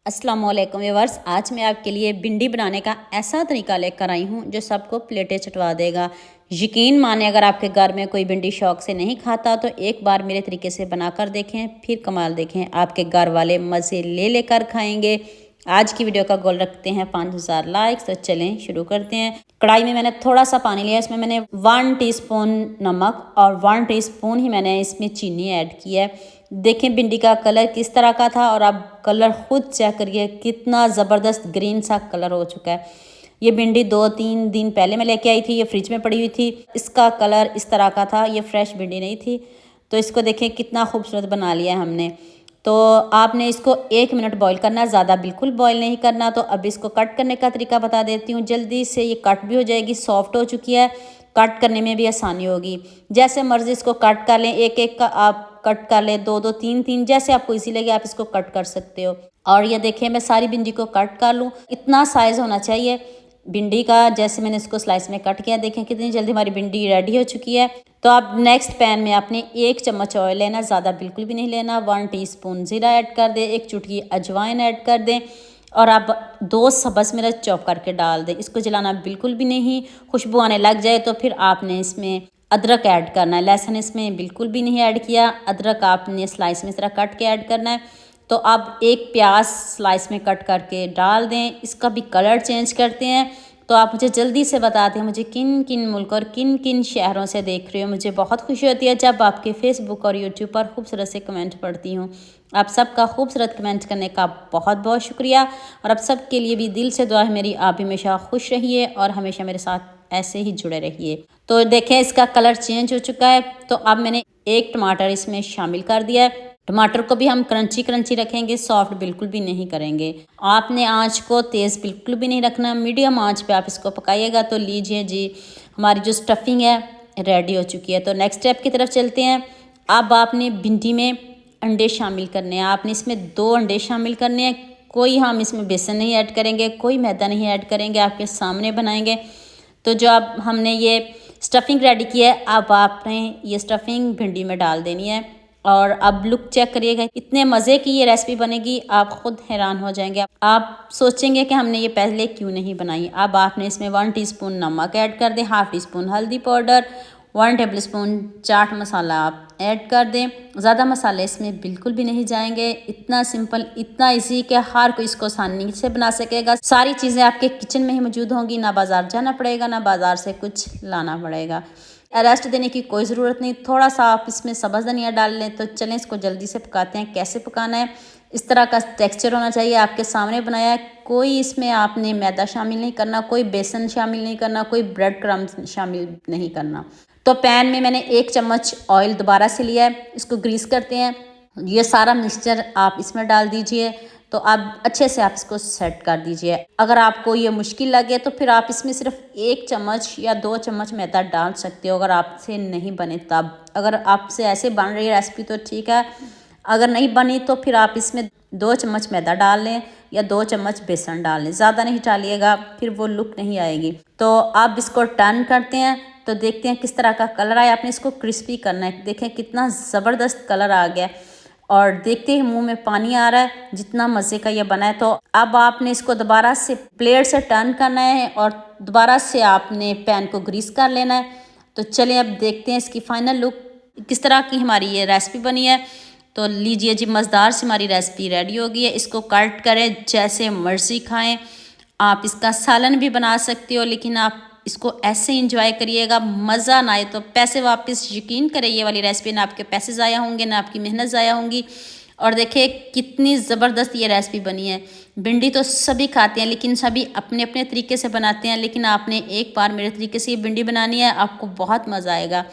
अस्सलाम वालेकुम व्यूअर्स, आज मैं आपके लिए भिंडी बनाने का ऐसा तरीका लेकर आई हूँ जो सबको प्लेटें चटवा देगा। यकीन माने अगर आपके घर में कोई भिंडी शौक से नहीं खाता तो एक बार मेरे तरीके से बनाकर देखें, फिर कमाल देखें, आपके घर वाले मज़े ले लेकर खाएंगे। आज की वीडियो का गोल रखते हैं 5000 लाइक्स। तो चलें शुरू करते हैं। कढ़ाई में मैंने थोड़ा सा पानी लिया, इसमें मैंने 1 टीस्पून नमक और 1 टीस्पून ही मैंने इसमें चीनी ऐड की है। देखें भिंडी का कलर किस तरह का था और अब कलर खुद चेक करिए, कितना ज़बरदस्त ग्रीन सा कलर हो चुका है। ये भिंडी 2-3 दिन पहले मैं लेके आई थी, ये फ्रिज में पड़ी हुई थी। इसका कलर इस तरह का था, ये फ्रेश भिंडी नहीं थी। तो इसको देखें कितना खूबसूरत बना लिया है हमने। तो आपने इसको 1 मिनट बॉईल करना है, ज़्यादा बिल्कुल बॉईल नहीं करना। तो अब इसको कट करने का तरीका बता देती हूँ, जल्दी से ये कट भी हो जाएगी, सॉफ्ट हो चुकी है, कट करने में भी आसानी होगी। जैसे मर्ज़ी इसको कट कर लें, एक एक का आप कट कर लें, 2-2 3-3 जैसे आपको इजी लगे आप इसको कट कर सकते हो। और ये देखिए मैं सारी भिंडी को कट कर लूँ, इतना साइज़ होना चाहिए भिंडी का। जैसे मैंने इसको स्लाइस में कट किया, देखें कितनी जल्दी हमारी भिंडी रेडी हो चुकी है। तो अब नेक्स्ट पैन में आपने 1 चम्मच ऑयल लेना, ज़्यादा बिल्कुल भी नहीं लेना। 1 टीस्पून ज़ीरा ऐड कर दें, 1 चुटकी अजवाइन ऐड कर दें और अब 2 सब्ज़ मिर्च चॉप करके डाल दें। इसको जलाना बिल्कुल भी नहीं, खुशबू आने लग जाए तो फिर आपने इसमें अदरक ऐड करना है। लहसुन इसमें बिल्कुल भी नहीं ऐड किया, अदरक आपने स्लाइस में इस तरह कट के ऐड करना है। तो अब 1 प्याज स्लाइस में कट करके डाल दें, इसका भी कलर चेंज करते हैं। तो आप मुझे जल्दी से बता दें मुझे किन किन मुल्क और किन किन शहरों से देख रहे हो। मुझे बहुत खुशी होती है जब आपके फेसबुक और यूट्यूब पर खूबसूरत से कमेंट पढ़ती हूँ। आप सबका खूबसूरत कमेंट करने का बहुत बहुत शुक्रिया। और आप सब के लिए भी दिल से दुआ है मेरी, आप भी हमेशा खुश रहिए और हमेशा मेरे साथ ऐसे ही जुड़े रहिए। तो देखें इसका कलर चेंज हो चुका है। तो अब मैंने 1 टमाटर इसमें शामिल कर दिया है। टमाटर को भी हम क्रंची क्रंची रखेंगे, सॉफ्ट बिल्कुल भी नहीं करेंगे। आपने आंच को तेज़ बिल्कुल भी नहीं रखना, मीडियम आंच पे आप इसको पकाइएगा। तो लीजिए जी, हमारी जो स्टफिंग है रेडी हो चुकी है। तो नेक्स्ट स्टेप की तरफ चलते हैं। अब आपने भिंडी में अंडे शामिल करने हैं। आपने इसमें 2 अंडे शामिल करने हैं। कोई हम इसमें बेसन नहीं ऐड करेंगे, कोई मैदा नहीं ऐड करेंगे, आपके सामने बनाएंगे। तो जो अब हमने ये स्टफिंग रेडी की है, अब आपने ये स्टफिंग भिंडी में डाल देनी है। और अब लुक चेक करिएगा, इतने मज़े की ये रेसिपी बनेगी, आप ख़ुद हैरान हो जाएंगे। आप सोचेंगे कि हमने ये पहले क्यों नहीं बनाई। अब आपने इसमें 1 टीस्पून नमक ऐड कर दें, 1/2 टीस्पून हल्दी पाउडर, 1 टेबलस्पून चाट मसाला आप ऐड कर दें। ज़्यादा मसाले इसमें बिल्कुल भी नहीं जाएंगे। इतना सिंपल, इतना इजी कि हर कोई इसको आसानी से बना सकेगा। सारी चीज़ें आपके किचन में ही मौजूद होंगी, ना बाज़ार जाना पड़ेगा, ना बाज़ार से कुछ लाना पड़ेगा। रेस्ट देने की कोई ज़रूरत नहीं। थोड़ा सा आप इसमें सब्ज़ धनिया डाल लें। तो चलें इसको जल्दी से पकाते हैं। कैसे पकाना है, इस तरह का टेक्सचर होना चाहिए, आपके सामने बनाया है। कोई इसमें आपने मैदा शामिल नहीं करना, कोई बेसन शामिल नहीं करना, कोई ब्रेड क्रम्ब शामिल नहीं करना। तो पैन में मैंने 1 चम्मच ऑयल दोबारा से लिया है, इसको ग्रीस करते हैं। ये सारा मिक्सचर आप इसमें डाल दीजिए। तो अब अच्छे से आप इसको सेट कर दीजिए। अगर आपको ये मुश्किल लगे तो फिर आप इसमें सिर्फ 1 चम्मच या 2 चम्मच मैदा डाल सकते हो, अगर आपसे नहीं बने तब। अगर आपसे ऐसे बन रही है रेसिपी तो ठीक है, अगर नहीं बनी तो फिर आप इसमें 2 चम्मच मैदा डाल लें या 2 चम्मच बेसन डाल लें। ज़्यादा नहीं डालिएगा, फिर वो लुक नहीं आएगी। तो अब इसको टर्न करते हैं। तो देखते हैं किस तरह का कलर आया। आपने इसको क्रिस्पी करना है। देखें कितना ज़बरदस्त कलर आ गया और देखते ही मुंह में पानी आ रहा है, जितना मज़े का ये बना है। तो अब आपने इसको दोबारा से प्लेट से टर्न करना है और दोबारा से आपने पैन को ग्रीस कर लेना है। तो चलिए अब देखते हैं इसकी फ़ाइनल लुक किस तरह की हमारी ये रेसिपी बनी है। तो लीजिए जी, मज़ेदार से हमारी रेसिपी रेडी हो गई है। इसको कट करें, जैसे मर्ज़ी खाएं। आप इसका सालन भी बना सकते हो, लेकिन आप इसको ऐसे इंजॉय करिएगा। मज़ा ना आए तो पैसे वापस। यकीन करें ये वाली रेसिपी ना आपके पैसे ज़ाया होंगे, ना आपकी मेहनत ज़ाया होंगी। और देखिए कितनी ज़बरदस्त ये रेसिपी बनी है। भिंडी तो सभी खाते हैं, लेकिन सभी अपने अपने तरीके से बनाते हैं। लेकिन आपने एक बार मेरे तरीके से ये भिंडी बनानी है, आपको बहुत मज़ा आएगा।